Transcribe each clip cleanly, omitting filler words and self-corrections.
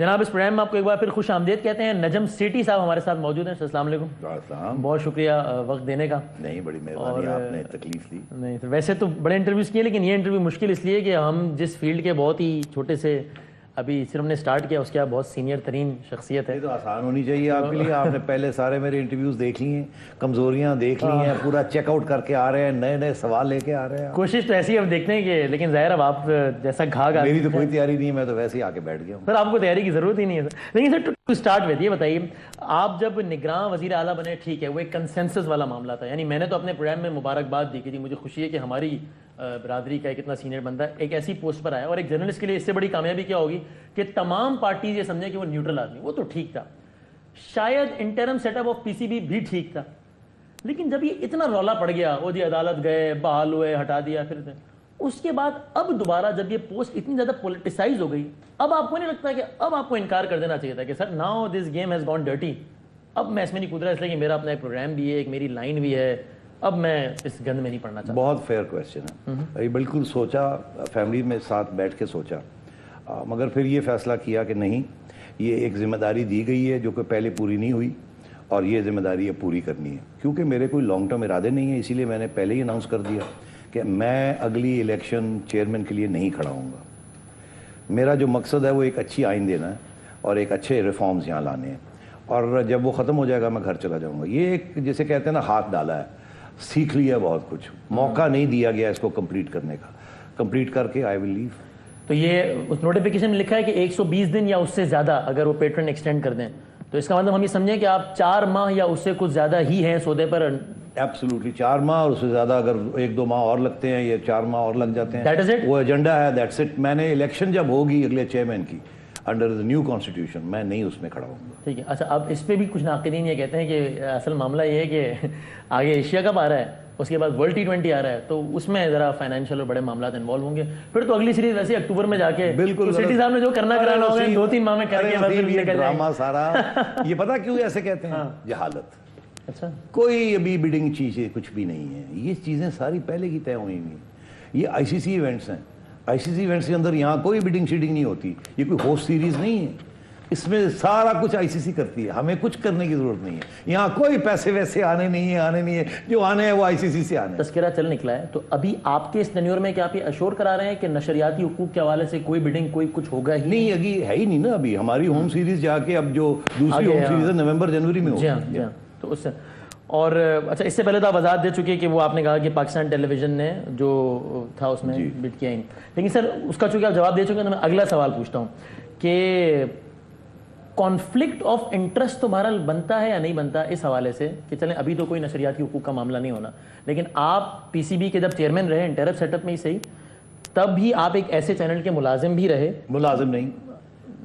جناب اس پروگرام میں آپ کو ایک بار پھر خوش آمدید کہتے ہیں. نجم سیٹھی صاحب ہمارے ساتھ موجود ہیں. السلام علیکم. بہت شکریہ وقت دینے کا. نہیں بڑی مہربانی, آپ نے تکلیف لی. نہیں تو ویسے تو بڑے انٹرویوز کیے, لیکن یہ انٹرویو مشکل اس لیے کہ ہم جس فیلڈ کے بہت ہی چھوٹے سے ابھی صرف ہم نے سٹارٹ کیا, اس کے بہت سینئر ترین شخصیت ہے. یہ تو آسان ہونی چاہیے آپ کے لیے. آپ نے پہلے سارے میرے انٹرویوز دیکھ لی ہیں, کمزوریاں دیکھ لی ہیں, پورا چیک آؤٹ کر کے آ رہے ہیں, نئے نئے سوال لے کے آ رہے ہیں. کوشش تو ایسی اب دیکھتے ہیں کہ, لیکن ظاہر اب آپ جیسا گھاگ, میری تو کوئی تیاری نہیں ہے, میں تو ویسے ہی آ کے بیٹھ گیا ہوں. سر آپ کو تیاری کی ضرورت ہی نہیں ہے سر. لیکن سر ٹو اسٹارٹ وتھ یہ بتائیے, آپ جب نگراں وزیر اعلیٰ بنے, ٹھیک ہے وہ ایک کنسنسس والا معاملہ تھا, یعنی میں نے تو اپنے پروگرام میں مبارکباد دی کہ جی مجھے خوشی ہے کہ ہماری برادری کا ایک اتنا سینئر بندہ ایک ایسی پوسٹ پر آیا, اور ایک جرنلسٹ کے لیے اس سے بڑی کامیابی کیا ہوگی کہ تمام پارٹیز یہ سمجھیں کہ وہ نیوٹرل آدمی. وہ تو ٹھیک تھا, شاید interim set up of P C B بھی ٹھیک تھا, لیکن جب یہ اتنا رولا پڑ گیا, وہ جی عدالت گئے, بحال ہوئے, ہٹا دیا, پھر اس کے بعد اب دوبارہ جب یہ پوسٹ اتنی زیادہ پولیٹیسائز ہو گئی, اب آپ کو نہیں لگتا کہ اب آپ کو انکار کر دینا چاہیے تھا کہ sir now this game has gone dirty, اب میں اس میں نہیں کود رہا, اس لیے کہ میرا اپنا ایک پروگرام بھی ہے, ایک میری لائن بھی ہے, اب میں اس گند میں نہیں پڑنا چاہتا. بہت فیئر کویسچن ہے. بالکل سوچا, فیملی میں ساتھ بیٹھ کے سوچا, مگر پھر یہ فیصلہ کیا کہ نہیں, یہ ایک ذمہ داری دی گئی ہے جو کہ پہلے پوری نہیں ہوئی, اور یہ ذمہ داری اب پوری کرنی ہے. کیونکہ میرے کوئی لانگ ٹرم ارادے نہیں ہیں, اسی لیے میں نے پہلے ہی اناؤنس کر دیا کہ میں اگلی الیکشن چیئرمین کے لیے نہیں کھڑا ہوں گا. میرا جو مقصد ہے وہ ایک اچھی آئین دینا ہے اور ایک اچھے ریفارمز یہاں لانے ہیں, اور جب وہ ختم ہو جائے گا میں گھر چلا جاؤں گا. یہ ایک جیسے کہتے ہیں نا, ہاتھ ڈالا ہے, سیکھ لیا بہت کچھ, موقع نہیں دیا گیا اس کو کمپلیٹ کرنے کا. کمپلیٹ کر کے آئی ول لیو. تو یہ اس نوٹیفیکیشن میں لکھا ہے کہ 120 دن یا اس سے زیادہ اگر وہ پیٹرن ایکسٹینڈ کر دیں, تو اس کا مطلب ہم یہ سمجھیں کہ آپ 4 ماہ یا اس سے کچھ زیادہ ہی ہیں سودے پر. ایبسولوٹلی 4 ماہ, اور اس سے زیادہ اگر 1-2 ماہ اور لگتے ہیں یا 4 ماہ اور لگ جاتے ہیں, وہ ایجنڈا ہے, دیٹس اٹ. میں نے الیکشن جب ہوگی اگلے چیئرمین کی انڈر دا نیو کانسٹیٹیوشن, میں نہیں اس میں کھڑا ہوں گا. ٹھیک ہے. اچھا, اب اس پہ بھی کچھ ناقدین یہ کہتے ہیں کہ اصل معاملہ یہ ہے کہ آگے ایشیا کپ آ رہا ہے, اس کے بعد ورلڈ T20 آ رہا ہے, تو اس میں ذرا فائنینشیل اور بڑے معاملات انوالو ہوں گے, پھر تو اگلی سیریز ویسے اکتوبر میں جا کے بالکل سیٹھی صاحب نے جو کرنا کرانا ہوگا 2-3 ماہ میں کر کے ڈرامہ سارا. یہ پتا کیوں ایسے کہتے ہیں؟ جہالت. اچھا, کوئی ابھی بیڈنگ چیزیں کچھ بھی نہیں ہے, یہ چیزیں ساری پہلے کی طے ہوئی ہوئی ہیں. یہ آئی سی سی ایونٹس ہیں, آئی سی سی ایونٹس کے اندر یہاں کوئی بیڈنگ شیڈنگ نہیں ہوتی. یہ کوئی ہوسٹ سیریز نہیں ہے, اس میں سارا کچھ آئی سی سی کرتی ہے, ہمیں کچھ کرنے کی ضرورت نہیں ہے. یہاں کوئی پیسے ویسے آنے نہیں ہے, جو آنے ہیں وہ آئی سی سی سے آنے. تذکرہ چل نکلا ہے, تو ابھی آپ کے اس ٹینیور میں کیا آپ یہ اشور کرا رہے ہیں کہ نشریاتی حقوق کے حوالے سے کوئی بیڈنگ کوئی کچھ ہوگا ہی نہیں؟ ابھی ہے ہی نہیں نا. ابھی ہماری ہوم سیریز جا کے, اب جو دوسری ہوم سیریز ہے نومبر جنوری میں ہوگی. جی ہاں, تو اس سے. اور اچھا, اس سے پہلے تو آپ وضاحت دے چکے کہ وہ آپ نے کہا کہ پاکستان ٹیلی ویژن نے جو تھا اس میں بٹ کیا ہی نہیں, لیکن سر اس کا چونکہ آپ جواب دے چکے ہیں, تو میں اگلا سوال پوچھتا ہوں کہ کانفلکٹ آف انٹرسٹ تو بہرحال بنتا ہے یا نہیں بنتا اس حوالے سے کہ چلیں ابھی تو کوئی نشریاتی حقوق کا معاملہ نہیں ہونا, لیکن آپ پی سی بی کے جب چیئرمین رہے انٹرپ سیٹ اپ میں ہی صحیح, تب بھی آپ ایک ایسے چینل کے ملازم بھی رہے. ملازم نہیں,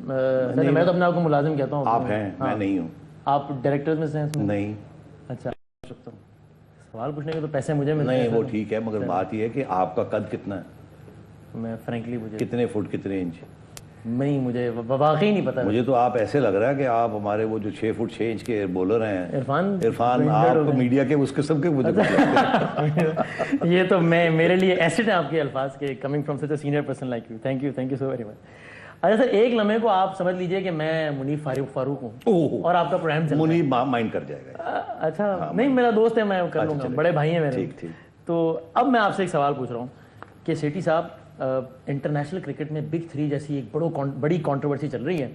میں تو اپنے آپ کو ملازم کہتا ہوں. آپ ہیں, میں نہیں ہوں. آپ ڈائریکٹرز میں سے ہیں؟ نہیں. اچھا, سوال پوچھنے کے تو پیسے مجھے ملتے ہیں. نہیں وہ ٹھیک ہے, مگر بات یہ ہے کہ آپ کا قد کتنا ہے؟ میں فرینکلی مجھے کتنے فٹ کتنے انچ نہیں, مجھے واقعی نہیں پتا. مجھے تو آپ ایسے لگ رہا ہے کہ آپ ہمارے وہ جو 6 فٹ 6 انچ کے بولر ہیں عرفان, آپ میڈیا کے اس قسم کے مجھے یہ تو میرے لیے ایسٹ ہیں آپ کے الفاظ کے, coming from such a senior person like you. Thank you so very much. اچھا سر, ایک لمحے کو آپ سمجھ لیجئے کہ میں منیب فاروق ہوں اور آپ کا پروگرام چل رہا ہے. منیب مائنڈ کر جائے گا. اچھا, نہیں میرا دوست ہے, میں کر لوں گا, بڑے بھائی ہیں میرے. ٹھیک. تو اب میں آپ سے ایک سوال پوچھ رہا ہوں کہ سیٹھی صاحب, انٹرنیشنل کرکٹ میں بگ 3 جیسی ایک بڑی کنٹروورسی چل رہی ہے.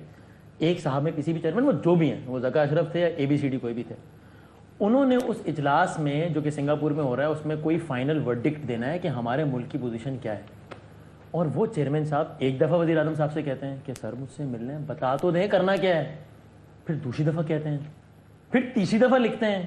ایک صاحب میں کسی بھی چیئرمین, وہ جو بھی ہیں, وہ ذکا اشرف تھے یا ABCD کوئی بھی تھے, انہوں نے اس اجلاس میں جو کہ سنگاپور میں ہو رہا ہے اس میں کوئی فائنل ورڈکٹ دینا ہے کہ ہمارے ملک کی پوزیشن کیا ہے, اور وہ چیئرمین صاحب ایک دفعہ وزیر اعظم صاحب سے کہتے ہیں کہ سر مجھ سے ملنے بتا تو دیں کرنا کیا ہے, پھر دوسری دفعہ کہتے ہیں, پھر تیسری دفعہ لکھتے ہیں.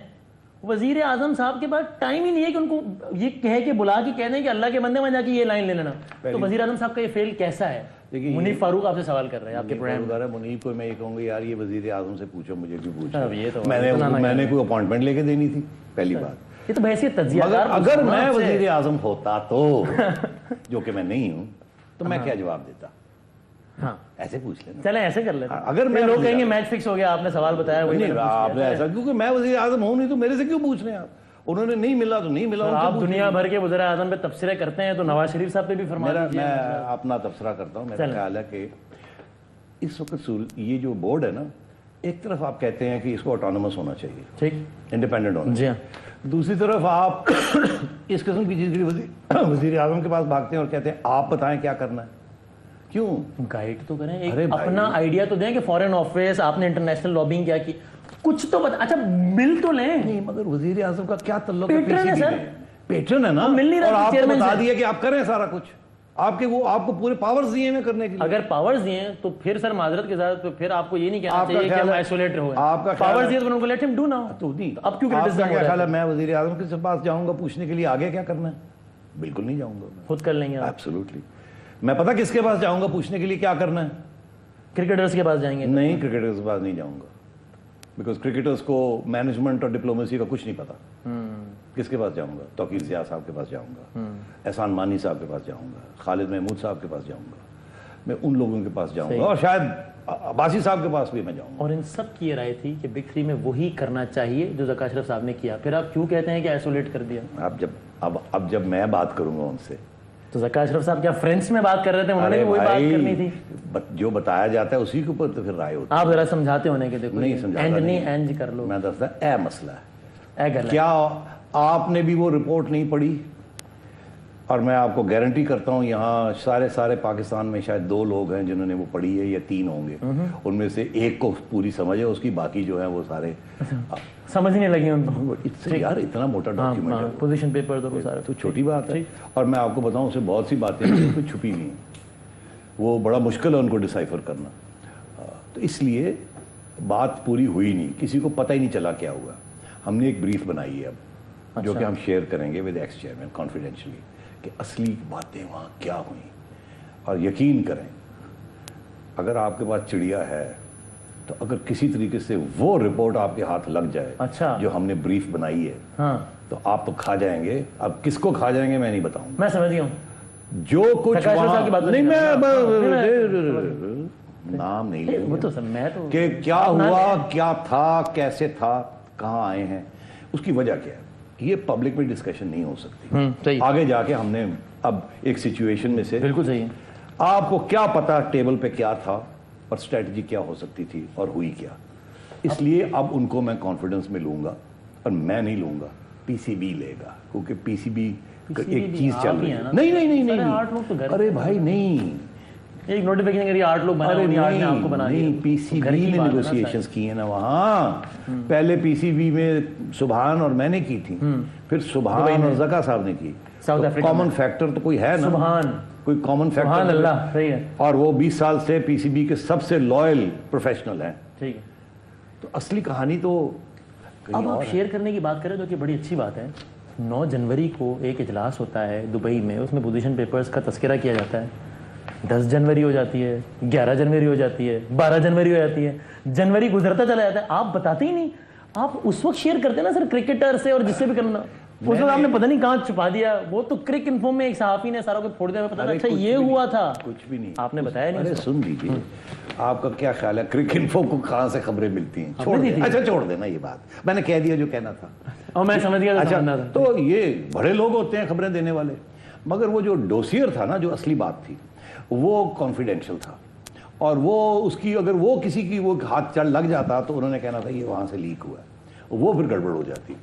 وزیر اعظم صاحب کے پاس ٹائم ہی نہیں ہے کہ ان کو یہ کہہ کے بلا کے کہہ دیں کہ اللہ کے بندے وہاں جا کے یہ لائن لے لینا. تو وزیر اعظم صاحب کا یہ فیل کیسا ہے؟ منیب فاروق آپ سے سوال کر رہے ہیں, آپ کے پروگرام. منیب کو میں یہ کہوں گا یار یہ وزیر اعظم سے پوچھو, مجھے بھی پوچھو. میں نے کوئی اپوائنٹمنٹ لے کے دینی تھی, پہلی بات. یہ تو بحیثیت تجزیہ کار, اگر میں وزیر اعظم ہوتا تو, جو کہ میں نہیں ہوں, تو میں کیا جواب دیتا؟ ہاں ایسے پوچھ لینا. چلیں ایسے کر لیتے. اگر میں لوگ کہیں گے میچ فکس ہو گیا, آپ نے سوال بتایا وہی آپ نے ایسا, کیونکہ میں وزیر اعظم ہوں نہیں تو میرے سے کیوں پوچھ رہے ہیں آپ؟ انہوں نے نہیں ملا تو نہیں ملا. آپ دنیا بھر کے وزراء اعظم پہ تبصرے کرتے ہیں, تو نواز شریف صاحب پہ بھی فرما دیجیے. میں اپنا تبصرہ کرتا ہوں. میرا خیال ہے کہ اس وقت یہ جو بورڈ ہے نا، ایک طرف آپ کہتے ہیں کہ اس کو آٹونومس ہونا چاہیے، ٹھیک، انڈیپینڈنٹ ہونا جی ہاں، دوسری طرف آپ اس قسم کی چیز کے لیے وزیر اعظم کے پاس بھاگتے ہیں اور کہتے ہیں آپ بتائیں کیا کرنا ہے. کیوں؟ گائیڈ تو کریں، ایک اپنا آئیڈیا تو دیں کہ فارن آفس آپ نے انٹرنیشنل لابنگ کیا کی، کچھ تو بتا. اچھا مل تو لیں. نہیں مگر وزیر اعظم کا کیا تعلق ہے؟ پیٹرن ہے سر، پیٹرن ہے نا، مل نہیں اور رہا آپ کو چیئرمین بتا سے. دیا کہ آپ کریں سارا کچھ، آپ کو پورے پاورز دیے ہیں کرنے کے لیے. اگر پاورز دیے ہیں تو پھر سر معذرت کے ساتھ پھر آپ کو یہ نہیں کہنا چاہیے کہ ہم آئسولیٹ ہوئے. آپ کا پاورز دیے تو ان کو لیٹ ہم ڈو ناؤ. تو نہیں، اب کیوں آپ کا کرٹیسزم کیا ہو خیال رہا ہے میں وزیر اعظم کے پاس جاؤں گا پوچھنے کے لیے آگے کیا کرنا ہے؟ بالکل نہیں جاؤں گا. خود کر لیں گے آپ. ایبسولوٹلی. میں پتہ کس کے پاس جاؤں گا پوچھنے کے لیے کیا کرنا ہے؟ کرکٹرز کے پاس جائیں گے؟ نہیں، کرکٹرز کے پاس نہیں جاؤں گا، بیکاز کرکٹرز کو مینجمنٹ اور ڈپلومیسی کا کچھ نہیں پتا. کس کے پاس جاؤں گا؟ توقیر ضیاء صاحب کے پاس جاؤں گا، احسان مانی صاحب کے پاس جاؤں گا، خالد محمود صاحب کے پاس جاؤں گا، میں ان لوگوں کے پاس جاؤں گا، اور شاید عباسی صاحب کے پاس بھی میں جاؤں گا. اور ان سب کی یہ رائے تھی کہ بگ 3 میں وہی کرنا چاہیے جو ذکا اشرف صاحب نے کیا. پھر آپ کیوں کہتے ہیں کہ آئسولیٹ کر دیا؟ اب جب میں بات کروں گا ان سے تو ذکا اشرف صاحب کیا فرینچ میں بات کر رہے تھے؟ انہوں نے بھی وہی بات کرنی تھی. جو بتایا جاتا ہے اسی کے اوپر تو پھر رائے ہوتی ہے. آپ ذرا سمجھاتے ہونے کے دیکھو. نہیں سمجھاتا نہیں اینج کر لو. میں دستا اے مسئلہ ہے. اے گل کیا آپ نے بھی وہ رپورٹ نہیں پڑھی؟ اور میں آپ کو گارنٹی کرتا ہوں یہاں سارے پاکستان میں شاید 2 لوگ ہیں جنہوں نے وہ پڑھی ہے، یا 3 ہوں گے. ان میں سے ایک کو پوری سمجھ ہے، اس کی باقی جو ہیں وہ سارے سمجھنے لگی ان کو. یار اتنا موٹا ڈاکیومنٹ ہے، پوزیشن پیپر تو سارے تو چھوٹی بات ہے. اور میں آپ کو بتاؤں اسے بہت سی باتیں اس میں چھپی ہوئی ہیں، وہ بڑا مشکل ہے ان کو ڈیسائفر کرنا. تو اس لیے بات پوری ہوئی نہیں، کسی کو پتہ ہی نہیں چلا کیا ہوا. ہم نے ایک بریف بنائی ہے اب، جو کہ ہم شیئر کریں گے ود ایکس چیئرمین کانفیڈینشلی، کہ اصلی باتیں وہاں کیا ہوئیں. اور یقین کریں اگر آپ کے پاس چڑیا ہے تو اگر کسی طریقے سے وہ رپورٹ آپ کے ہاتھ لگ جائے جو ہم نے بریف بنائی ہے تو آپ تو کھا جائیں گے. اب کس کو کھا جائیں گے میں نہیں بتاؤں. میں سمجھ گیا ہوں جو کچھ نہیں، میں نام نہیں لے وہ تو میں تو کہ کیا ہوا، کیا تھا، کیسے تھا، کہاں آئے ہیں، اس کی وجہ کیا ہے. یہ پبلک میں ڈسکشن نہیں ہو سکتی. آگے جا کے ہم نے اب ایک سچویشن میں سے بالکل صحیح ہے. آپ کو کیا پتا ٹیبل پہ کیا تھا اور اسٹریٹجی کیا ہو سکتی تھی اور ہوئی کیا. اس لیے اب ان کو میں کانفیڈنس میں لوں گا، اور میں نہیں لوں گا، پی سی بی لے گا، کیونکہ پی سی بی ایک چیز چل رہی ہے. نہیں ارے بھائی نہیں، ایک نوٹیفیکیشن کری 8 لوگ بنا رہے ہیں، 8 نے آپ کو بنا دیا. نہیں، پی سی بی نے نیگوسیشنز کی ہیں نا وہاں. پہلے پی سی بی میں سبحان اور میں نے کی تھی، پھر سبحان اور ذکا صاحب نے کی. کامن فیکٹر تو کوئی ہے نا، سبحان کوئی کامن فیکٹر. سبحان اللہ، صحیح ہے. اور وہ 20 سال سے پی سی بی کے سب سے لائل پروفیشنل ہیں. ٹھیک ہے. تو اصلی کہانی تو اب آپ شیئر کرنے کی بات کریں تو کہ بڑی اچھی بات ہے. 9 جنوری کو ایک اجلاس ہوتا ہے دبئی میں، اس میں پوزیشن پیپرز کا تذکرہ کیا جاتا ہے. 10 جنوری ہو جاتی ہے، 11 جنوری ہو جاتی ہے، 12 جنوری ہو جاتی ہے، جنوری گزرتا چلا جاتا ہے. آپ بتاتے ہی نہیں. آپ اس وقت شیئر کرتے نا سر کرکٹر سے اور جس سے بھی کرنا. اس وقت آپ نے پتہ نہیں کہاں چھپا دیا. وہ تو کرک انفو میں ایک صحافی نے سارا کو پھوڑ دیا. پتا اچھا یہ ہوا تھا، کچھ بھی نہیں آپ نے بتایا نہیں. ارے سن لیجیے، آپ کا کیا خیال ہے کرک انفو کو کہاں سے خبریں ملتی ہیں؟ اچھا چھوڑ دینا یہ بات، میں نے کہہ دیا جو کہنا تھا اور میں سمجھ گیا. اچھا تو یہ بڑے لوگ ہوتے ہیں خبریں دینے والے، مگر وہ جو ڈوسیئر تھا نا، جو اصلی بات تھی وہ کانفیڈینشیل تھا. اور وہ اس کی اگر وہ کسی کی وہ ہاتھ چل لگ جاتا تو انہوں نے کہنا تھا یہ وہاں سے لیک ہوا ہے، وہ پھر گڑبڑ ہو جاتی.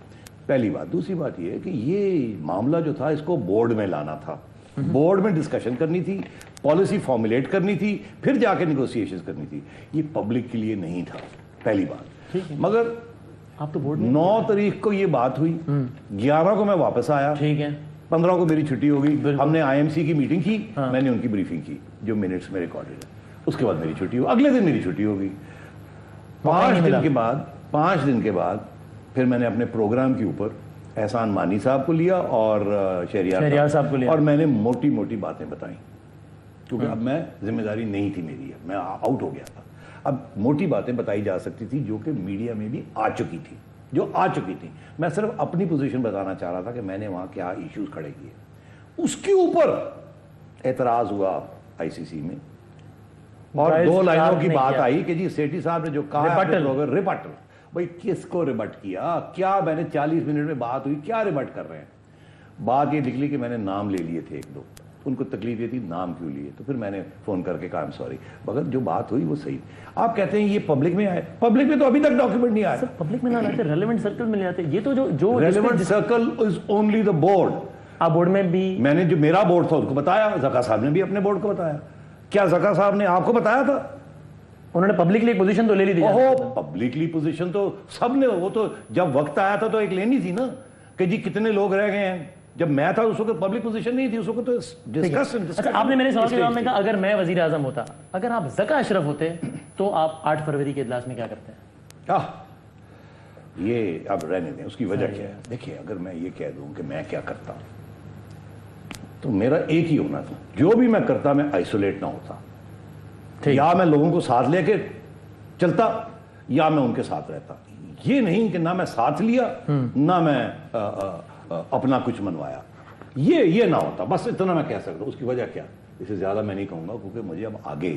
پہلی بات. دوسری بات یہ ہے کہ یہ معاملہ جو تھا اس کو بورڈ میں لانا تھا، بورڈ میں ڈسکشن کرنی تھی، پالیسی فارمولیٹ کرنی تھی، پھر جا کے نیگوسیشن کرنی تھی. یہ پبلک کے لیے نہیں تھا پہلی بات. مگر آپ تو بورڈ 9 تاریخ کو یہ بات ہوئی، 11 کو میں واپس آیا، ٹھیک ہے، 15 کو میری چھٹی ہو گئی. ہم نے آئی ایم سی کی میٹنگ کی، میں نے ان کی بریفنگ کی جو منٹس میں ریکارڈڈ ہے. اس کے بعد میری چھٹی ہو، اگلے دن میری چھٹی ہو گئی. 5 دن کے بعد پھر میں نے اپنے پروگرام کے اوپر احسان مانی صاحب کو لیا اور شہریار صاحب کو لیا، اور میں نے موٹی موٹی باتیں بتائیں، کیونکہ اب میں ذمہ داری نہیں تھی میری، میں آؤٹ ہو گیا تھا. اب موٹی باتیں بتائی جا سکتی تھی جو کہ میڈیا میں بھی آ چکی تھی. میں صرف اپنی پوزیشن بتانا چاہ رہا تھا کہ میں نے وہاں کیا ایشوز کھڑے کیے. اس کے اوپر اعتراض ہوا آئی سی سی میں، اور 2 لائنوں کی بات آئی کہ جی سیٹھی صاحب نے جو کہا ریبٹل. بھائی کس کو ریبٹ کیا؟ کیا میں نے 40 منٹ میں بات ہوئی، کیا ریبٹ کر رہے ہیں؟ بات یہ نکلی کہ میں نے نام لے لیے تھے 1-2. ان کو تکلیف یہ تھی نام کیوں لیے. تو پھر میں نے فون کر کے کہا سوری, مگر جو بات ہوئی وہ صحیح. آپ کہتے ہیں یہ پبلک میں آئے, پبلک میں تو ابھی تک ڈاکیومنٹ نہیں آیا. سر پبلک میں نہ لاتے, ریلیونٹ سرکل میں لے آتے. یہ تو جو relevant circle is only the board. آپ بورڈ میں بھی, میں نے جو میرا بورڈ تھا اس کو بتایا, زکا صاحب نے بھی اپنے بورڈ کو بتایا. کیا زکا صاحب نے آپ کو بتایا تھا؟ انہوں نے پبلکلی ایک پوزیشن تو لے لی تھی. پبلکلی پوزیشن تو سب نے, وہ تو جب وقت آیا تھا تو ایک لینی تھی نا کہ جی کتنے لوگ رہ گئے ہیں. جب میں تھا اس وقت پبلک پوزیشن نہیں تھی, اس وقت تو ڈسکس. اچھا, آپ نے میرے سوال کے جواب میں کہا اگر میں وزیر اعظم ہوتا, اگر آپ زکا اشرف ہوتے تو آپ 8 فروری کے اجلاس میں کیا کرتے ہیں؟ یہ اب رہنے دیں, اس کی وجہ کیا ہے. دیکھیے اگر میں یہ کہہ دوں کہ میں کیا کرتا تو میرا ایک ہی ہونا تھا, جو بھی میں کرتا میں آئسولیٹ نہ ہوتا, یا میں لوگوں کو ساتھ لے کے چلتا یا میں ان کے ساتھ رہتا. یہ نہیں کہ نہ میں ساتھ لیا نہ میں اپنا کچھ منوایا, یہ نہ ہوتا. بس اتنا میں کہہ سکتا ہوں. اس کی وجہ کیا, اس سے زیادہ میں نہیں کہوں گا کیونکہ مجھے اب آگے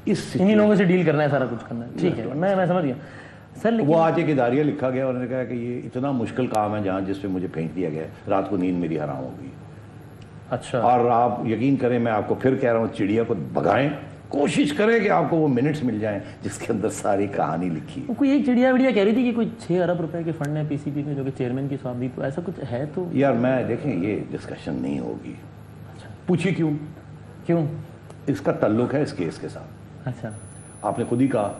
انہی لوگوں سے ڈیل کرنا ہے, سارا کچھ کرنا ہے. ٹھیک ہے, میں سمجھ گیا سر. وہ آج ایک اداریہ لکھا گیا, انہوں نے کہا کہ یہ اتنا مشکل کام ہے جہاں جس پہ مجھے پھینک دیا گیا, رات کو نیند میری حرام ہو گئی. اچھا, اور آپ یقین کریں, میں آپ کو پھر کہہ رہا ہوں, چڑیا کو بھگائیں, کوشش کریں کہ آپ کو وہ منٹس مل جائیں جس کے اندر ساری کہانی لکھی ہے. کوئی ایک چڑیا وڑیا کہہ رہی تھی کہ کوئی 6 ارب روپے کے فنڈ ہے پی سی بی میں جو کہ چیئرمین کی صاحب, ایسا کچھ ہے تو یار میں دیکھیں یہ ڈسکشن نہیں ہوگی. پوچھیے کیوں اس کا تعلق ہے اس کیس کے ساتھ. اچھا, آپ نے خود ہی کہا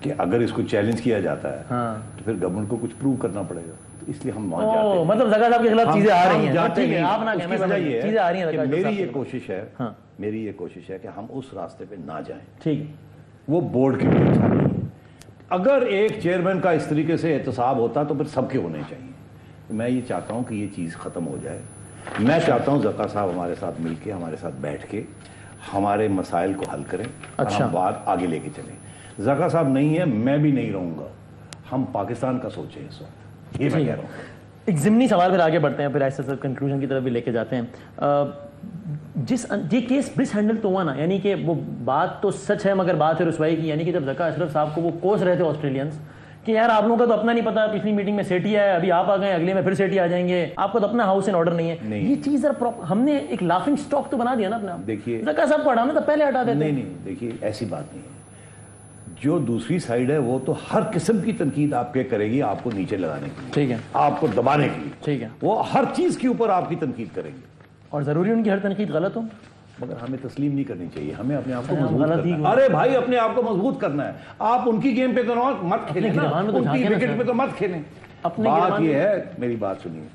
کہ اگر اس کو چیلنج کیا جاتا ہے تو پھر گورنمنٹ کو کچھ پروو کرنا پڑے گا, تو اس لیے ہم وہاں جاتے ہیں. مطلب زکا صاحب کے خلاف چیزیں آ رہی ہیں. آپ نہ کہیں, وجہ یہ چیزیں آ رہی ہیں. میری یہ کوشش ہے کہ ہم اس راستے پہ نہ جائیں. ٹھیک ہے, وہ بورڈ کی بھی اچھا نہیں ہے. اگر ایک چیئرمین کا اس طریقے سے احتساب ہوتا تو پھر سب کے ہونے چاہیے. میں یہ چاہتا ہوں کہ یہ چیز ختم ہو جائے. میں چاہتا ہوں زکا صاحب ہمارے ساتھ مل کے, ہمارے ساتھ بیٹھ کے ہمارے مسائل کو حل کریں, اور ہم بات آگے لے کے چلیں. زکا صاحب نہیں ہے, میں بھی نہیں رہوں گا. ہم پاکستان کا سوچیں اس وقت, یہ میں کہہ رہا ہوں. ایک ضمنی سوال پھر آگے بڑھتے ہیں, پھر ایسے سب کنکلوژن کی طرف بھی لے کے جاتے ہیں. یہ کیس مس ہینڈل تو ہوا نا, یعنی کہ وہ بات تو سچ ہے مگر بات ہے رسوائی کی. یعنی کہ جب زکا اشرف صاحب کو وہ کوس رہے تھے آسٹریلینس کہ یار آپ لوگوں کا تو اپنا نہیں پتا, پچھلی میٹنگ میں سیٹی آیا, ابھی آپ آ گئے, اگلے میں پھر سیٹی آ جائیں گے, آپ کو تو اپنا ہاؤس ان آرڈر نہیں ہے. یہ چیز ہم نے ایک لافنگ اسٹاک تو بنا دیا نا اپنا. دیکھیے زکا صاحب کو ہٹانا تو پہلے ہٹا دیتے. نہیں, دیکھیے ایسی بات نہیں ہے. جو دوسری سائڈ ہے وہ تو ہر قسم کی تنقید آپ کے کرے گی, آپ کو نیچے لگانے کے لیے, ٹھیک ہے, آپ کو دبانے کے لیے, ٹھیک ہے. وہ ہر چیز کے اوپر آپ کی تنقید کریں گے, اور ضروری ان کی ہر تنقید غلط ہو, مگر ہمیں تسلیم نہیں کرنی چاہیے. ہمیں اپنے آپ کو مضبوط کرنا ہے. ارے بھائی اپنے آپ کو مضبوط کرنا ہے. آپ ان کی گیم پہ تو مت کھیلیں, ان کی وکٹ پہ تو مت کھیلیں. بات یہ ہے, میری بات سنیے,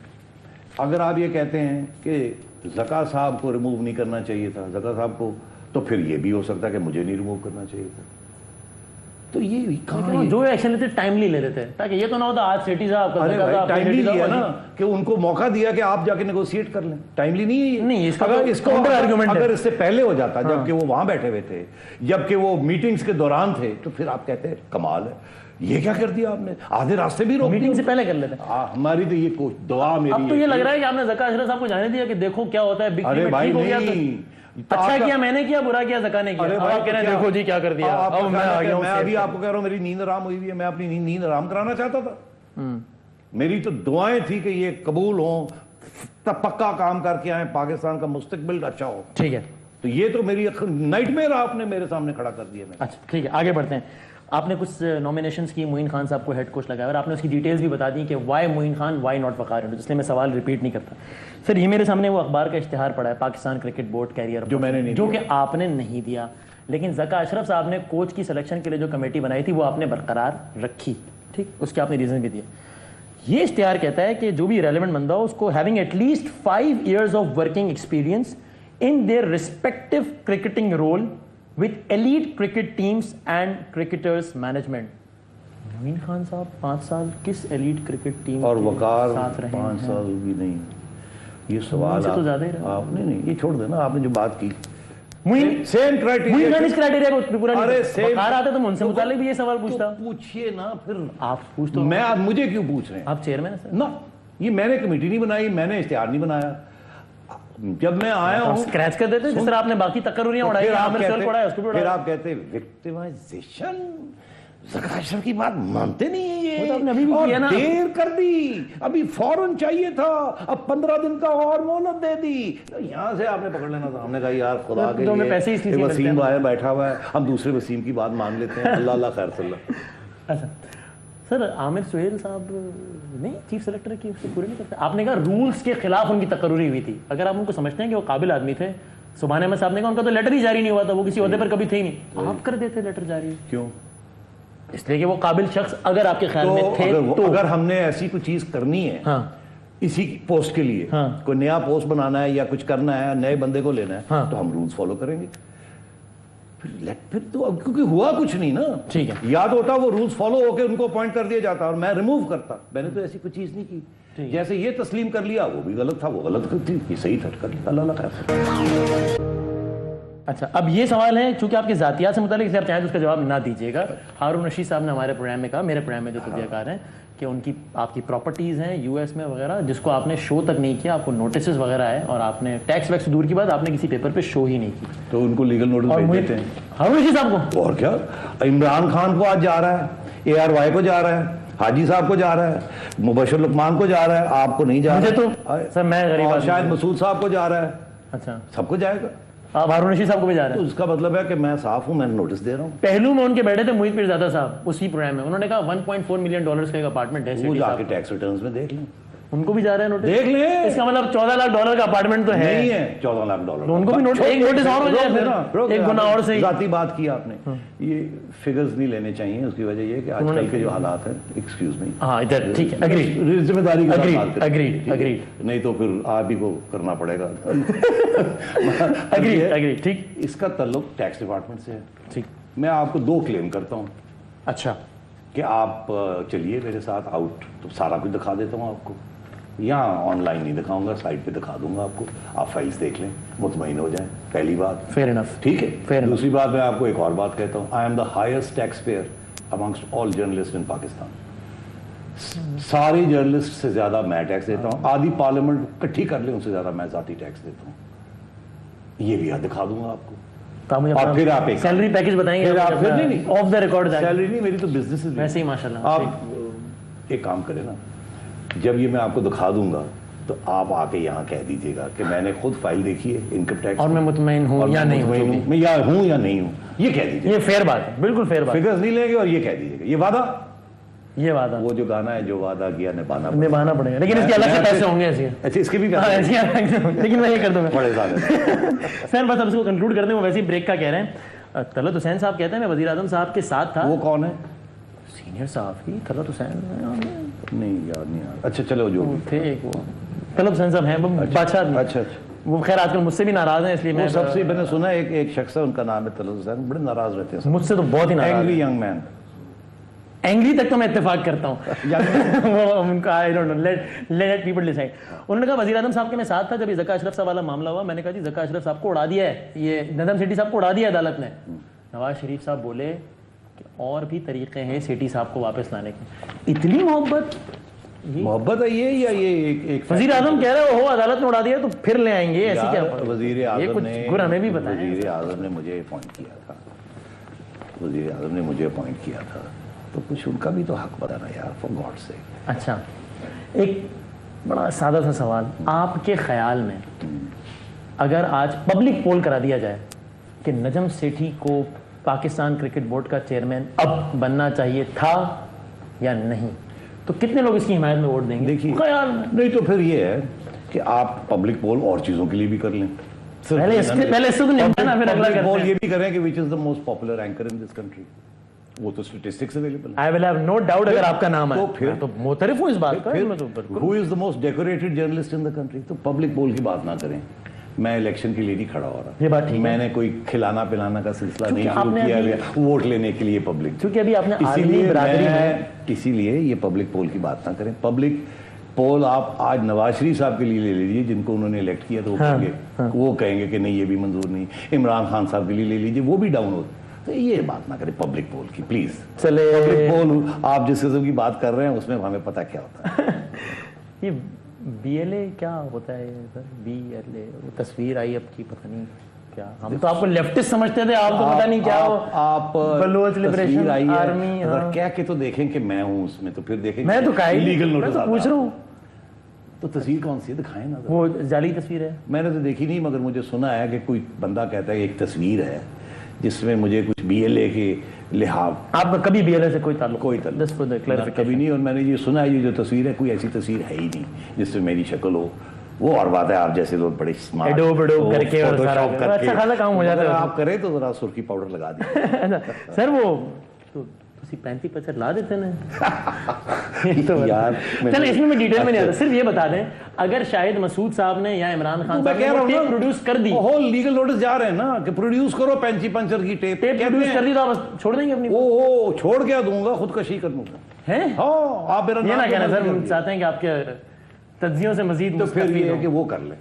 اگر آپ یہ کہتے ہیں کہ زکا صاحب کو ریموو نہیں کرنا چاہیے تھا, زکا صاحب کو, تو پھر یہ بھی ہو سکتا ہے کہ مجھے نہیں ریموو کرنا چاہیے تھا. تو یہ جو ایکشن لیتے ٹائملی لے لیتے تاکہ یہ تو نہ ہوتا آج سیٹی صاحب کا ٹائملی لیا نا کہ ان کو موقع دیا کہ آپ جا کے نیگوشیٹ کر لیں. ٹائملی نہیں ہے. اگر اس سے پہلے ہو جاتا, جبکہ وہ وہاں بیٹھے ہوئے تھے, جبکہ وہ میٹنگز کے دوران تھے, تو پھر آپ کہتے ہیں کمال ہے, یہ کیا کر دیا آپ نے, آدھے راستے بھی روک, میٹنگ سے پہلے کر لیتے. ہماری تو یہ دعا میری. اب تو یہ لگ رہا ہے کہ آپ نے زکا اشرف صاحب کو جانے دیا کہ دیکھو کیا ہوتا ہے. ارے بھائی نہیں, اچھا کیا میں نے کیا, برا کیا زکا نے کیا. آپ کہہ رہے ہیں دیکھو جی کیا کر دیا. میں ابھی آپ کو کہہ رہا ہوں میری نیند آرام ہوئی ہوئی ہے, میں اپنی نیند آرام کرانا چاہتا تھا. میری تو دعائیں تھی کہ یہ قبول ہوں, پکا کام کر کے آئیں, پاکستان کا مستقبل اچھا ہو. ٹھیک ہے, تو یہ تو میری نائٹ میئر آپ نے میرے سامنے کھڑا کر دیا. اچھا ٹھیک ہے, آگے بڑھتے ہیں. آپ نے کچھ نامینیشنز کی, معین خان صاحب کو ہیڈ کوچ لگایا, اور آپ نے اس کی ڈیٹیلز بھی بتا دی کہ why Moin Khan, why not Waqar, اس لیے میں سوال ریپیٹ نہیں کرتا. سر یہ میرے سامنے وہ اخبار کا اشتہار پڑا ہے, پاکستان کرکٹ بورڈ کیریئر, جو میں نے نہیں, جو کہ آپ نے نہیں دیا, لیکن زکا اشرف صاحب نے کوچ کی سلیکشن کے لیے جو کمیٹی بنائی تھی وہ آپ نے برقرار رکھی. ٹھیک, اس کے آپ نے ریزن بھی دیا. یہ اشتہار کہتا ہے کہ جو بھی ریلیونٹ بندہ ہو اس کو having at least 5 years of working experience in their respective cricketing role with elite cricket teams and cricketers management. Moin Khan صاحب 5 سال کس ایلیٹ کرکٹ ٹیم اور وقار 5 سال بھی نہیں. یہ سوال آپ نے نہیں, یہ چھوڑ دینا, آپ نے جو بات کی سیم کرائٹیریا کو پورا نہیں. وقار آتے تو ان سے متعلق بھی یہ سوال پوچھتا. پوچھئے نا, پھر آپ پوچھ تو, میں مجھے کیوں پوچھ رہے ہیں, آپ چیئرمین ہیں نا. یہ میں نے کمیٹی نہیں بنائی, میں نے اشتہار نہیں بنایا. جب میں آیا ہوں اسکریچ کر دیتے جس طرح آپ نے باقی تقرریاں اڑائی, پھر آپ کہتے وکٹمائزیشن, زکا اشرف کی بات مانتے نہیں ہیں وہ تو آپ نے یہ، ابھی بھی اور کیا نا۔ دیر کر دی، ابھی فوراً چاہیے تھا، اب 15 دن کا اور مہلت دے دی، یہاں سے آپ نے پکڑ لینا تھا۔ ہم نے کہا یار خدا کے تو ہمیں پیسے اس لیے لیے ملتے ہیں وسیم بھائی بیٹھا ہوا ہے، ہم دوسرے وسیم کی بات مان لیتے ہیں، اللہ اللہ خیر صلی اللہ۔ اچھا سر، عامر سہیل صاحب نہیں چیف سلیکٹر کی اس سے پورے نہیں کرتے؟ آپ نے کہا رولز کے خلاف ان کی تقرری ہوئی تھی، اگر آپ ان کو سمجھتے ہیں کہ وہ قابل آدمی تھے، سبحان احمد صاحب نے کہا ان کا تو لیٹر ہی جاری نہیں ہوا تھا، وہ کسی عہدے پر کبھی تھے ہی نہیں، آپ کر دیتے لیٹر جاری؟ کیوں؟ اس لیے کہ وہ قابل شخص اگر آپ کے خیال میں تھے تو اگر ہم نے ایسی کوئی چیز کرنی ہے ہاں اسی پوسٹ کے لیے، ہاں، کوئی نیا پوسٹ بنانا ہے یا کچھ کرنا ہے، نئے بندے کو لینا ہے، ہاں، تو ہم رولز فالو کریں گے۔ پھر تو اب کیونکہ ہوا کچھ نہیں نا، ٹھیک ہے، یاد ہوتا وہ رولز فالو ہو کے ان کو اپوائنٹ کر دیا جاتا اور میں ریموو کرتا، میں نے تو ایسی کوئی چیز نہیں کی۔ جیسے یہ تسلیم کر لیا وہ بھی غلط تھا، وہ غلط تھی، یہ صحیح تھا، کر لیا، اللہ اللہ خیر۔ اچھا اب یہ سوال ہے چونکہ آپ کے ذاتیات سے متعلق، اس لیے آپ چاہیں تو اس کا جواب نہ دیجیے گا۔ ہارون رشید صاحب نے ہمارے پروگرام میں کہا، میرے پروگرام میں جو تجزیہ کار ہیں، کہ ان کی آپ کی پراپرٹیز ہیں یو ایس میں وغیرہ، جس کو آپ نے شو تک نہیں کیا، آپ کو نوٹسز وغیرہ ہے، اور آپ نے ٹیکس ویکس دور کی بات، آپ نے کسی پیپر پہ شو ہی نہیں کی، تو ان کو لیگل نوٹس بھیج دیتے ہیں۔ ہارون رشید صاحب کو اور کیا، عمران خان کو آج جا رہا ہے، اے آر وائی کو جا رہا ہے، حاجی صاحب کو جا رہا ہے، مبشر لقمان کو جا رہا ہے، آپ کو نہیں جا مجھے رہا تو سر میں غریب اور آدمی شاید ہوں۔ مسعود صاحب کو جا رہا ہے، اچھا سب کو جائے گا۔ آپ ہارون رشید صاحب کو بھی جا رہے تو ہیں؟ اس کا مطلب ہے کہ میں صاف ہوں، میں نوٹس دے رہا ہوں۔ پہلو میں ان کے بیٹھے تھے محیط پیرزادہ صاحب اسی پروگرام میں، انہوں نے کہا 1.4 ملین ڈالرز کا ایک اپارٹمنٹ ہے، وہ جا کے ٹیکس ریٹرنز میں دیکھ لیں، ان کو بھی جا رہے ہیں نوٹس؟ دیکھ لیں، اس کا مطلب 14 لاکھ ڈالر کا اپارٹمنٹ تو ہے نہیں ہے 14 لاکھ ڈالر، تو ان کو بھی نوٹس، ایک نوٹس اور ہو جائے پھر، ایک گنا اور صحیح۔ ذاتی بات کی آپ نے، یہ فگرز نہیں لینے چاہیے، اس کی وجہ یہ کہ آج کل کے جو حالات ہیں، ایکسکیوز می، ہاں ادھر ٹھیک ہے، اگری، ذمہ داری کے ساتھ بات کریں، اگریڈ، نہیں تو پھر آپ ہی کو کرنا پڑے گا۔ اگری ٹھیک، اس کا تعلق ٹیکس ڈپارٹمنٹ سے ہے۔ ٹھیک، میں آپ کو 2 کلیم کرتا ہوں اچھا کہ آپ چلیے میرے ساتھ آؤٹ، تو سارا کچھ دکھا دیتا ہوں آپ کو، یہاں آن لائن نہیں دکھاؤں گا، سائٹ پہ دکھا دوں گا آپ کو، آپ فائلز دیکھ لیں، مطمئن ہو جائیں، پہلی بات، فیئر انف، ٹھیک ہے۔ Fair enough. دوسری بات میں آپ کو ایک اور بات کہتا ہوں، I am the highest tax payer amongst all journalist in Pakistan, سارے جرنلسٹ سے زیادہ میں ٹیکس دیتا ہوں، آدھی پارلیمنٹ کٹھی کر لیں ان سے زیادہ میں ذاتی ٹیکس دیتا ہوں، یہ بھی دکھا دوں گا آپ کو۔ اور پھر آپ ایک سیلری پیکج بتائیں گے؟ نہیں آف دا ریکارڈ سیلری نہیں، میری تو بزنس ویسے ہی ماشاءاللہ۔ آپ ایک کام کریں نا، جب یہ میں آپ کو دکھا دوں گا تو آپ آ کے یہاں کہہ دیجیے گا کہ میں نے خود فائل دیکھی ہے انکم ٹیکس، اور میں مطمئن ہوں یا نہیں ہوں، میں یا ہوں یا نہیں ہوں، یہ کہہ دیجیے، یہ فیئر بات ہے، بالکل فیئر بات، فگرز نہیں لیں گے، اور یہ کہہ دیجیے گا یہ وعدہ، یہ وعدہ وہ جو گانا ہے جو وعدہ کیا نبھانا پڑے گا، لیکن اس کے الگ سے پیسے ہوں گے ایسے، اچھا اس کے بھی لیکن میں یہ کر دوں گا بڑے زیادہ۔ سر بس اب اس کو کنکلوڈ کرتے ہیں، وہ ویسے ہی بریک کا کہہ رہے ہیں۔ طلعت حسین صاحب کہتے ہیں میں وزیر اعظم صاحب کے ساتھ تھا، وہ کون ہے؟ سینئر صاحب ہی طلعت حسین نہیں یاد نہیں آ، اچھا چلو جو تھے، ایک وہ طلعت حسین صاحب ہیں بادشاہ، اچھا وہ خیر آج کل مجھ سے بھی ناراض ہیں، اس لیے میں سب سے میں نے سنا ایک شخص ہے ان کا نام ہے طلعت حسین، بڑے ناراض رہتے ہیں، مجھ سے تو بہت ہی ناراض، اینگری ینگ مین، اینگری تک تو میں اتفاق کرتا ہوں، وہ ان کا I don't know, let people decide. انہوں نے کہا وزیر اعظم صاحب کے میں ساتھ تھا جب یہ زکا اشرف صاحب والا معاملہ ہوا، میں نے کہا جی زکا اشرف صاحب کو اڑا دیا ہے، یہ نظم سیٹھی صاحب کو اڑا دیا عدالت نے۔ نواز شریف صاحب بولے کہ اور بھی طریقے ہیں سیٹھی صاحب کو واپس لانے کے، اتنی محبت ہے یہ، یا یہ ایک وزیر اعظم کہہ رہے ہو عدالت نے اڑا دیا تو پھر لے آئیں گے، ایسی کیا؟ وزیر اعظم نے، گر ہمیں بھی بتائیں، وزیر اعظم نے مجھے اپوائنٹ کیا تھا، وزیر اعظم نے مجھے اپوائنٹ کیا تھا، تو کچھ ان کا بھی تو حق بتا نا یار، فار گاڈ سے۔ اچھا ایک بڑا سادہ سا سوال، آپ کے خیال میں اگر آج پبلک پول کرا دیا جائے کہ نجم سیٹھی کو پاکستان کرکٹ بورڈ کا چیئرمین اب بننا چاہیے تھا یا نہیں، تو کتنے لوگ اس کی حمایت میں ووٹ دیں گے؟ دیکھیے خیال نہیں تو پھر یہ ہے کہ آپ پبلک پول اور چیزوں کے لیے بھی کر لیں، پہلے اس سے تو نمٹانا، پھر اگلا کرتے ہیں۔ یہ بھی کریں کہ which is the most popular anchor in this country، وہ تو اسٹیٹسٹکس اویلیبل ہے۔ I will have no doubt اگر آپ کا نام ہے تو پھر تو معترف ہوں اس بات کا، who is the most decorated journalist in the country، تو پبلک پول کی بات نہ کریں، میں الیکشن کے لیے نہیں کھڑا ہو یہ بات رہا، ٹھیک ہے، میں نے کوئی کھلانا پلانا کا سلسلہ نہیں شروع کیا ہے ووٹ لینے کے لیے پبلک، کیونکہ ابھی آپ نے عالمی برادری میں، اسی لیے یہ پبلک پول کی بات نہ کریں۔ پبلک پول آپ آج نواز شریف صاحب کے لیے لے لیجیے جن کو انہوں نے الیکٹ کیا، تو وہ کہیں گے کہ نہیں یہ بھی منظور نہیں، عمران خان صاحب کے لیے لے لیجیے وہ بھی ڈاؤن ہو، تو یہ بات نہ کریں پبلک پول کی پلیز۔ چلے پبلک پول آپ جس قسم کی بات کر رہے ہیں اس میں ہمیں پتہ کیا ہوتا ہے۔ یہ بی ایل اے کیا ہوتا ہے سر؟ بی ایل اے وہ تصویر آئی اب کی، پتہ نہیں کیا ہم تو آپ کو لیفٹسٹ سمجھتے تھے, آپ تو پتہ نہیں کیا ہو, آپ بلوچ لبریشن آرمی, اگر کہہ کے تو دیکھیں کہ میں ہوں اس میں, تو پھر دیکھیں میں تو لیگل میں نوٹس تو پوچھ رہا ہوں. تو تصویر کون سی ہے, دکھائیں نا. وہ جعلی تصویر ہے, میں نے تو دیکھی نہیں, مگر مجھے سنا ہے کہ کوئی بندہ کہتا ہے ایک تصویر ہے جس میں مجھے کچھ بی ایل اے کے لحاظ. آپ کا کبھی بی ایل اے سے کوئی تعلق؟ کوئی تعلق کبھی نہیں, اور میں نے یہ سنا ہے یہ جو تصویر ہے کوئی ایسی تصویر ہے ہی نہیں جس میں میری شکل ہو. وہ اور بات ہے, آپ جیسے لوگ بڑے اسمارٹ ایڈوب کر کے اور سارا اچھا خاصا کام ہو جاتا ہے. آپ کریں تو ذرا سرخی پاؤڈر لگا دیں سر. وہ تسی 35 لا دیتے نا یار. چلیں اس میں ڈیٹیل میں نہیں آتا, صرف یہ بتا دیں اگر شاہد مسعود صاحب نے یا عمران خان صاحب نے ٹیپ پروڈیوس کر دی, وہ لیگل نوٹس جا رہے ہیں نا کہ پروڈیوس کرو پینچی پنچر کی ٹیپ پروڈیوس کر دی, تو آپ چھوڑ دیں گے اپنی؟ وہ چھوڑ کیا دوں گا, خودکشی کر دوں گا. ہیں آپ میرا یہ نہ کہنا سر, ہم چاہتے ہیں کہ آپ کے تجزیوں سے مزید. تو پھر یہ ہے کہ وہ کر لیں.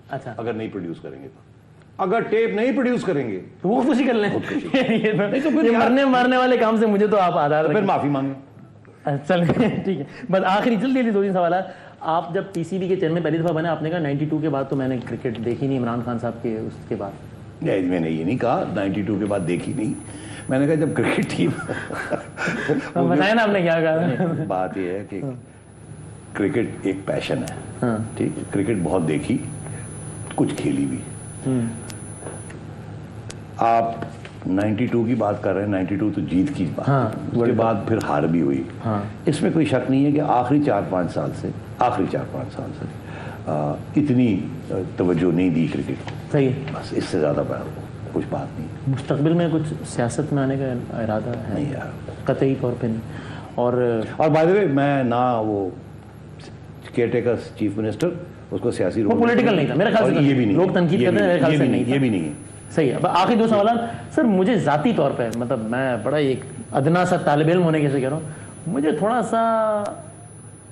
اچھا, اگر نہیں پروڈیوس کریں گے, تو اگر ٹیپ نہیں پروڈیوس کریں گے تو وہ خوشی کر لیں. یہ مرنے مارنے والے کام سے مجھے تو آپ آدھار پھر معافی مانگیں. چل ٹھیک ہے, بس آخری جلدی 2-3 سوالات. آپ جب پی سی بی کے چیئرمین پہلی دفعہ بنے, آپ نے کہا 92 کے بعد تو میں نے کرکٹ دیکھی نہیں عمران خان صاحب کے اس کے بعد. میں نے یہ نہیں کہا 92 کے بعد دیکھی نہیں, میں نے کہا جب کرکٹ ٹیم بتائیں نا آپ نے کیا کہا. بات یہ ہے کہ کرکٹ ایک پیشن ہے, ٹھیک ہے, کرکٹ بہت دیکھی, کچھ کھیلی بھی. آپ 92 کی بات کر رہے ہیں, 92 تو جیت کی بات, اس کے بعد پھر ہار بھی ہوئی. اس میں کوئی شک نہیں ہے کہ آخری 4-5 سال سے اتنی توجہ نہیں دی کرکٹ کو. صحیح, بس اس سے زیادہ کچھ بات نہیں. مستقبل میں کچھ سیاست میں آنے کا ارادہ ہے؟ نہیں یار, قطعی طور پہ نہیں. اور بائی دی وے میں نہ وہ کیئر ٹیکر چیف منسٹر, اس کو سیاسی وہ پولیٹیکل نہیں تھا میرے خیال سے. یہ بھی نہیں, لوگ تنقید کرتے ہیں, میرے خیال سے نہیں, یہ بھی نہیں ہے. صحیح ہے. آخری 2 سوالات سر. مجھے ذاتی طور پہ, مطلب میں بڑا ایک ادنا سا طالب علم ہونے کے سے کہہ رہا ہوں, مجھے تھوڑا سا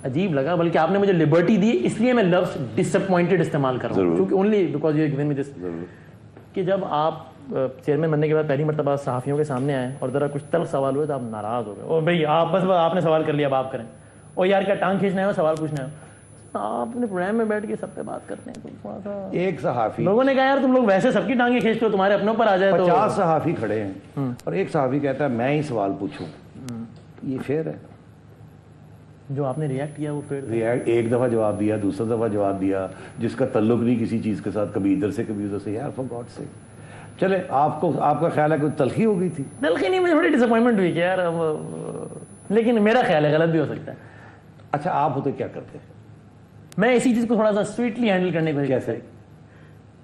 عجیب لگا, بلکہ آپ نے مجھے لبرٹی دی, اس لیے میں لفظ ڈس اپوائنٹڈ استعمال کر رہا ہوں, کیونکہ only because you given me this, کہ جب آپ چیئرمین بننے کے بعد پہلی مرتبہ صحافیوں کے سامنے آئے اور ذرا کچھ تلخ سوال ہوئے تو آپ ناراض ہو گئے. اور بھائی آپ بس آپ نے سوال کر لیا, اب آپ کریں. اور یار کیا ٹانگ کھینچنا ہے, سوال پوچھنا ہے, آپ اپنے پروگرام میں بیٹھ کے سب پہ بات کرتے ہیں. تو تھوڑا سا ایک صحافی, لوگوں نے کہا یار تم لوگ ویسے سب کی ٹانگیں کھینچتے ہو, تمہارے اپنوں پر آ جائے تو 50 صحافی کھڑے ہیں اور ایک صحافی کہتا ہے میں ہی سوال پوچھوں, یہ فیئر ہے؟ جو آپ نے ریئیکٹ کیا وہ پھر ایک دفعہ جواب دیا, دوسرا دفعہ جواب دیا, جس کا تعلق نہیں کسی چیز کے ساتھ, کبھی ادھر سے کبھی ادھر سے. یار فار گاڈ سے, چلے آپ کا خیال ہے کوئی تلخی ہو گئی تھی؟ تلخی نہیں, مجھے تھوڑی ڈس اپوائنٹمنٹ ہوئی کہ یار, لیکن میرا خیال ہے غلط بھی ہو سکتا ہے. اچھا آپ ہوتے کیا کرتے ہیں؟ میں اسی چیز کو تھوڑا سا سویٹلی ہینڈل کرنے کی. کیسے؟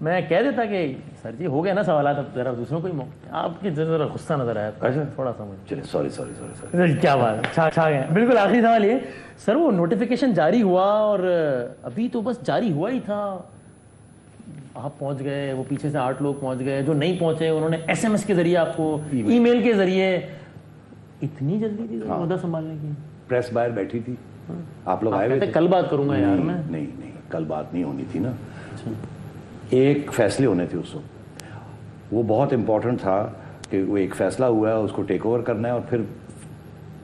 میں کہہ دیتا کہ سر جی ہو گیا نا سوالات, اب ذرا دوسروں کو ہی آپ کی ذرا غصہ نظر آیا. اچھا تھوڑا سا مجھے چلے, سوری کیا بات ہے, چھا گئے. بالکل آخری سوال یہ سر, وہ نوٹیفیکیشن جاری ہوا اور ابھی تو بس جاری ہوا ہی تھا, آپ پہنچ گئے, وہ پیچھے سے 8 لوگ پہنچ گئے, جو نہیں پہنچے انہوں نے SMS کے ذریعے آپ کو, ای میل کے ذریعے. اتنی جلدی تھی عہدہ سنبھالنے کی؟ پریس باہر بیٹھی تھی, آپ لوگ آئے ہوئے تھے. کل بات کروں گا یار میں. نہیں کل بات نہیں ہونی تھی نا, ایک فیصلے ہونے تھے اس وقت. وہ بہت امپورٹنٹ تھا کہ وہ ایک فیصلہ ہوا ہے, اس کو ٹیک اوور کرنا ہے اور پھر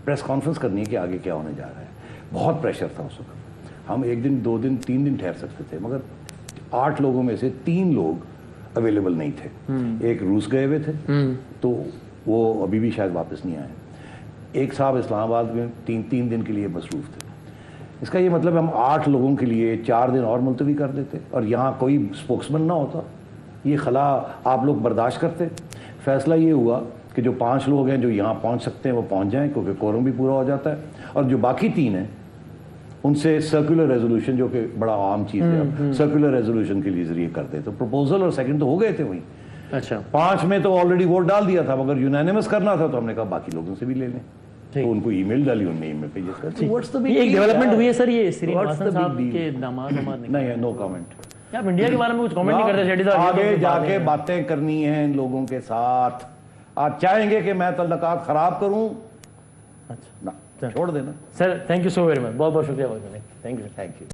پریس کانفرنس کرنی ہے کہ آگے کیا ہونے جا رہا ہے. بہت پریشر تھا اس وقت. ہم 1 دن 2 دن 3 دن ٹھہر سکتے تھے, مگر 8 لوگوں میں سے 3 لوگ اویلیبل نہیں تھے. ایک روس گئے ہوئے تھے تو وہ ابھی بھی شاید واپس نہیں آئے. ایک صاحب اسلام آباد میں 3 دن کے لیے مصروف تھے. اس کا یہ مطلب ہم 8 لوگوں کے لیے 4 دن اور ملتوی کر دیتے اور یہاں کوئی اسپوکسمین نہ ہوتا. یہ خلا آپ لوگ برداشت کرتے. فیصلہ یہ ہوا کہ جو 5 لوگ ہیں جو یہاں پہنچ سکتے ہیں وہ پہنچ جائیں, کیونکہ کورم بھی پورا ہو جاتا ہے, اور جو باقی 3 ہیں ان سے سرکولر ریزولوشن, جو کہ بڑا عام چیز ہے, سرکولر ریزولوشن کے لیے ذریعے کرتے. تو پروپوزل اور سیکنڈ تو ہو گئے تھے وہیں. اچھا 5 میں تو آلریڈی ووٹ ڈال دیا تھا, مگر یونینیمس کرنا تھا تو ہم نے کہا باقی لوگوں سے بھی لے لیں. تو ان کو ای میل ڈالی, انہوں نے ای میل پہ ایک ڈیولپمنٹ ہوئی ہے سر, یہ سری نواسن صاحب کے داماد نہیں, نو کامنٹ. آپ انڈیا کے بارے میں کچھ کامنٹ نہیں کرتے شیٹی صاحب؟ آگے جا کے باتیں کرنی ہیں ان لوگوں کے ساتھ. آپ چاہیں گے کہ میں تعلقات خراب کروں؟ اچھا چھوڑ دینا. Sir thank you so very much, بہت بہت شکریہ. Thank you.